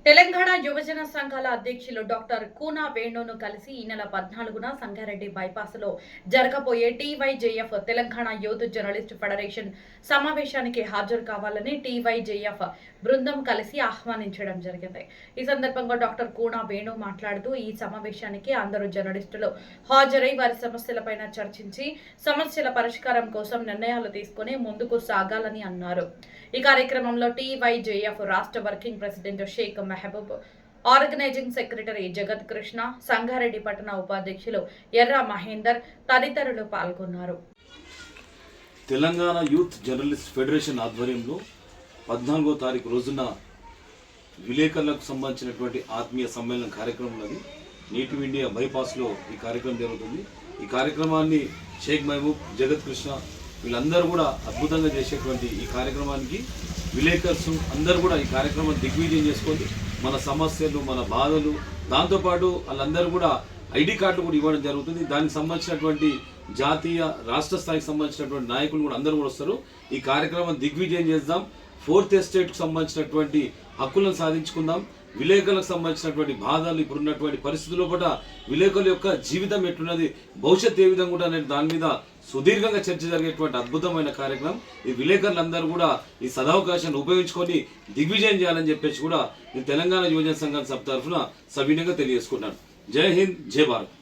తెలంగాణ యువజన సంఘాల అధ్యక్షులు డాక్టర్ కూనా వేణును కలిసి ఈ నెల 14న సంగారెడ్డి బైపాస్ లో జరగబోయే TYJF Telangana youth journalist federation సమావేశానికి హాజరు కావాలని టీవైజేఎఫ్ బృందం కలిసి ఆహ్వానించడం జరిగింది. ఈ సందర్భంగా డాక్టర్ కూనా వేణు మాట్లాడుతూ ఈ సమావేశానికి అందరూ జర్నలిస్టులు హాజరై వారి సమస్యలపైన చర్చించి సమస్యల పరిష్కారం కోసం నిర్ణయాలు తీసుకుని ముందుకు సాగాలని అన్నారు. ఈ కార్యక్రమంలో టీవైజేఎఫ్ రాష్ట్ర working president Shaik Mehboob, organising secretary Jagat Krishna, Sangareddy పట్టణ ఉపాధ్యక్షులు ఎర్ర మహేందర్ తదితరులు పాల్గొన్నారు. తెలంగాణ యూత్ జర్నలిస్ట్ ఫెడరేషన్ ఆధ్వర్యంలో 14వ తారీఖు రోజున విలేకరులకు సంబంధించినటువంటి ఆత్మీయ సమ్మేళన కార్యక్రమం ఉన్నది. నేటివ్ ఇండియా బైపాస్లో ఈ కార్యక్రమం జరుగుతుంది. ఈ కార్యక్రమాన్ని షేక్ మహబూబ్, జగత్ కృష్ణ వీళ్ళందరూ కూడా అద్భుతంగా చేసేటువంటి ఈ కార్యక్రమానికి విలేకర్స్ అందరూ కూడా ఈ కార్యక్రమాన్ని దిగ్విజయం చేసుకొని మన సమస్యలు, మన బాధలు, దాంతోపాటు వాళ్ళందరూ కూడా ఐడి కార్డులు కూడా ఇవ్వడం జరుగుతుంది. దానికి సంబంధించినటువంటి జాతీయ, రాష్ట్ర స్థాయికి సంబంధించినటువంటి నాయకులు కూడా అందరూ కూడా వస్తారు. ఈ కార్యక్రమం దిగ్విజయం చేద్దాం. 4th ఎస్టేట్కు సంబంధించినటువంటి హక్కులను సాధించుకుందాం. విలేకరులకు సంబంధించినటువంటి బాధలు, ఇప్పుడున్నటువంటి పరిస్థితుల్లో కూడా విలేకరుల యొక్క జీవితం ఎట్లున్నది, భవిష్యత్తు ఏ విధంగా కూడా అనే దాని మీద సుదీర్ఘంగా చర్చ జరిగేటువంటి అద్భుతమైన కార్యక్రమం. ఈ విలేకరులందరూ కూడా ఈ సదవకాశాన్ని ఉపయోగించుకొని దిగ్విజయం చేయాలని చెప్పేసి కూడా నేను తెలంగాణ యువజన సంఘం సభ తరఫున సవినయంగా తెలియజేసుకున్నాను. జై హింద్, జై భారత్.